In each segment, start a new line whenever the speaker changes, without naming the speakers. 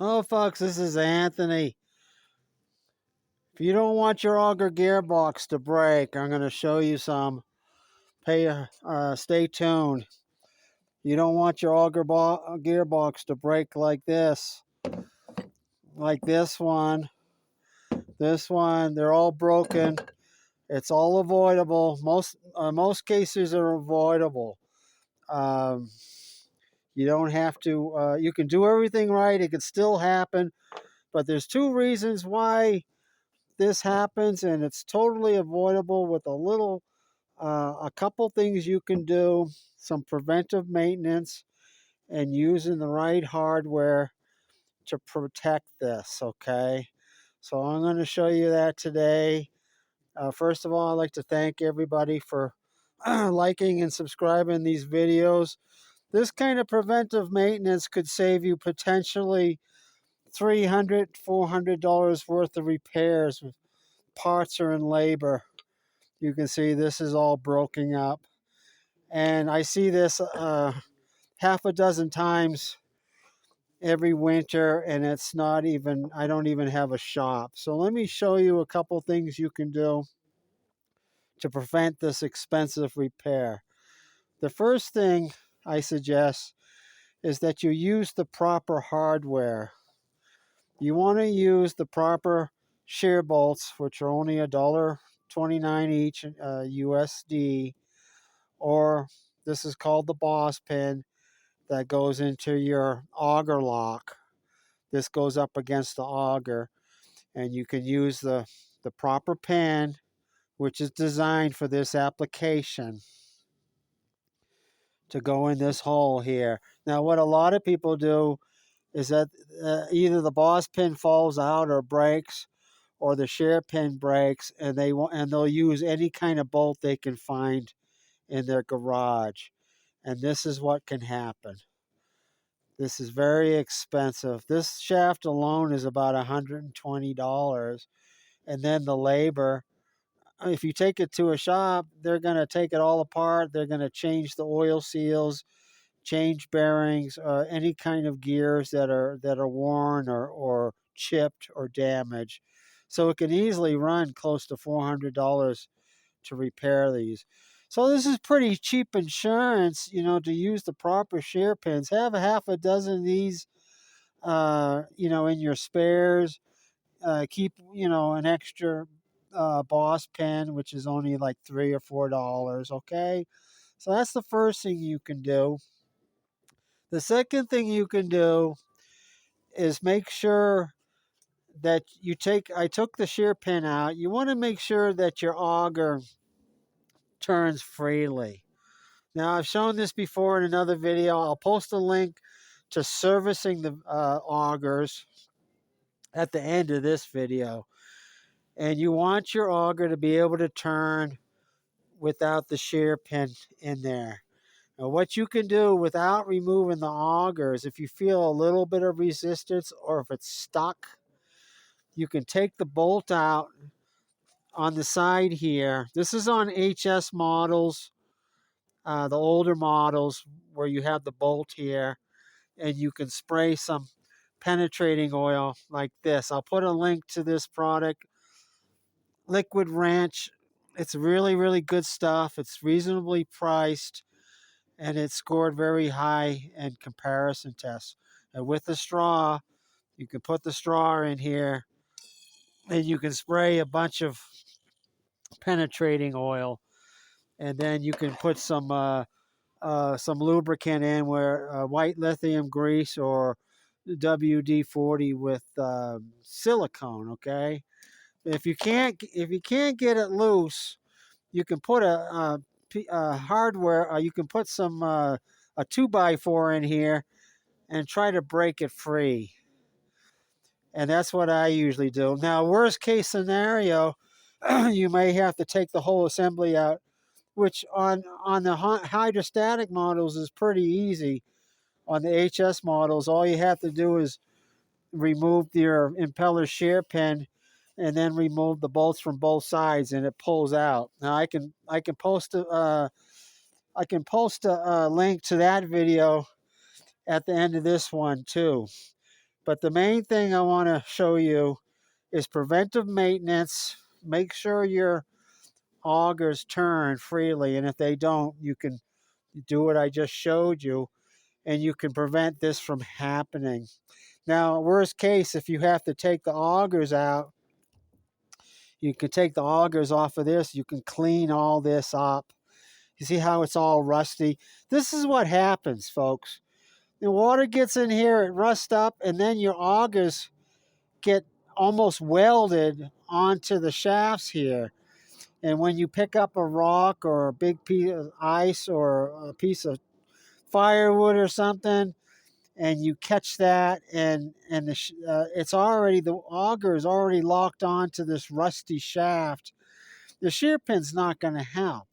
Hello folks, this is Anthony. If you don't want your auger gearbox to break, I'm going to show you some. Stay tuned. You don't want your auger gearbox to break like this. Like this one. This one, they're all broken. It's all avoidable. Most cases are avoidable. Um, you don't have to, you can do everything right. It could still happen. But there's two reasons why this happens, and it's totally avoidable with a couple things you can do, some preventive maintenance, and using the right hardware to protect this, okay? So I'm going to show you that today. First of all, I'd like to thank everybody for liking and subscribing these videos. This kind of preventive maintenance could save you potentially $300, $400 worth of repairs. Parts are in labor. You can see this is all broken up. And I see this half a dozen times every winter, and it's not even, I don't even have a shop. So let me show you a couple things you can do to prevent this expensive repair. The first thing I suggest is that you use the proper hardware. You want to use the proper shear bolts, which are only $1.29 each USD, or this is called the boss pin that goes into your auger lock. This goes up against the auger, and you can use the proper pin, which is designed for this application, to go in this hole here. Now, what a lot of people do is that either the boss pin falls out or breaks, or the shear pin breaks, and they'll use any kind of bolt they can find in their garage. And this is what can happen. This is very expensive. This shaft alone is about $120. And then the labor, if you take it to a shop, they're going to take it all apart. They're going to change the oil seals, change bearings, any kind of gears that are worn or chipped or damaged. So it can easily run close to $400 to repair these. So this is pretty cheap insurance, to use the proper shear pins. Have a half a dozen of these, in your spares. Keep, an extra boss pin, which is only like $3 or $4. Okay, so that's the first thing you can do. The second thing you can do is make sure that I took the shear pin out. You want to make sure that your auger turns freely. Now, I've shown this before in another video. I'll post a link to servicing the augers at the end of this video. And you want your auger to be able to turn without the shear pin in there. Now, what you can do without removing the augers, if you feel a little bit of resistance or if it's stuck, you can take the bolt out on the side here. This is on HS models, the older models where you have the bolt here, and you can spray some penetrating oil like this. I'll put a link to this product, Liquid Ranch. It's really, really good stuff. It's reasonably priced, and it scored very high in comparison tests. And with the straw, you can put the straw in here, and you can spray a bunch of penetrating oil, and then you can put some lubricant in, where white lithium grease or WD-40 with silicone. Okay, if you can't get it loose, you can put a hardware. You can put some a 2x4 in here and try to break it free. And that's what I usually do. Now, worst case scenario, you may have to take the whole assembly out, which on the hydrostatic models is pretty easy. On the HS models, all you have to do is remove your impeller shear pin and then remove the bolts from both sides, and it pulls out. Now I can post a link to that video at the end of this one too. But the main thing I want to show you is preventive maintenance. Make sure your augers turn freely, and if they don't, you can do what I just showed you, and you can prevent this from happening. Now, worst case, if you have to take the augers out, you can take the augers off of this. You can clean all this up. You see how it's all rusty? This is what happens, folks. The water gets in here, it rusts up, and then your augers get almost welded onto the shafts here. And when you pick up a rock or a big piece of ice or a piece of firewood or something, and you catch that, and it's already, the auger is already locked onto this rusty shaft, the shear pin's not going to help.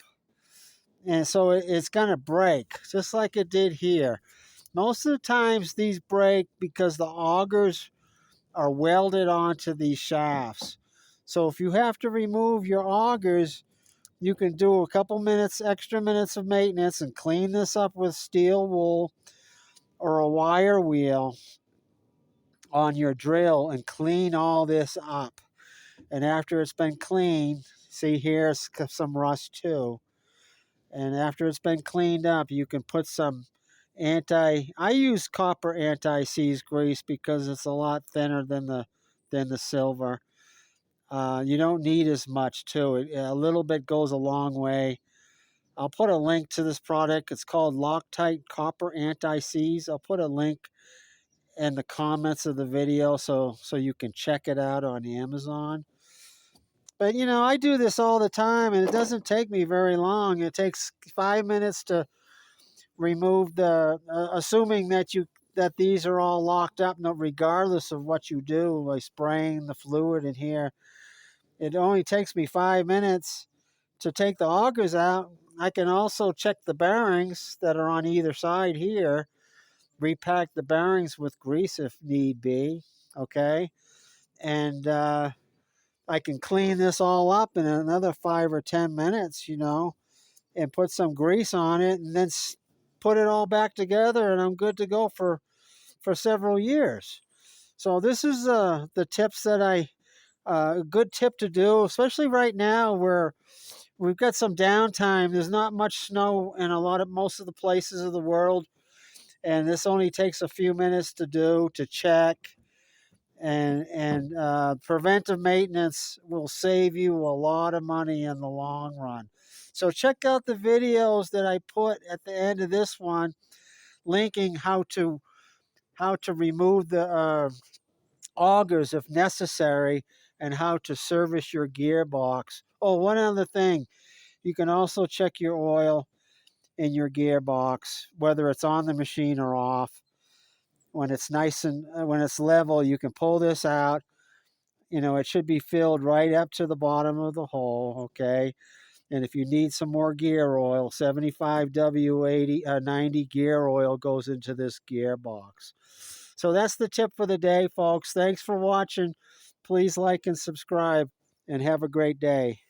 And so it's going to break, just like it did here. Most of the times these break because the augers are welded onto these shafts. So if you have to remove your augers, you can do a couple minutes, extra minutes of maintenance and clean this up with steel wool or a wire wheel on your drill and clean all this up. And after it's been cleaned, see here's some rust too. And after it's been cleaned up, you can put some I use copper anti-seize grease because it's a lot thinner than the silver. You don't need as much too. A little bit goes a long way. I'll put a link to this product. It's called Loctite Copper Anti-Seize. I'll put a link in the comments of the video so you can check it out on Amazon. But you know, I do this all the time, and it doesn't take me very long. It takes 5 minutes to remove the, assuming that these are all locked up, no, regardless of what you do, by spraying the fluid in here. It only takes me 5 minutes to take the augers out. I can also check the bearings that are on either side here, repack the bearings with grease if need be, okay? And I can clean this all up in another 5 or 10 minutes, you know, and put some grease on it and then put it all back together, and I'm good to go for several years. So this is the tips that a good tip to do, especially right now where we've got some downtime. There's not much snow in most of the places of the world, and this only takes a few minutes to do, to check. And preventive maintenance will save you a lot of money in the long run. So check out the videos that I put at the end of this one, linking how to remove the augers if necessary, and how to service your gearbox. Oh, one other thing, you can also check your oil in your gearbox, whether it's on the machine or off. When it's nice and when it's level, you can pull this out. You know, it should be filled right up to the bottom of the hole, okay? And if you need some more gear oil, 75 W80 90 gear oil goes into this gearbox. So that's the tip for the day, folks. Thanks for watching. Please like and subscribe, and have a great day.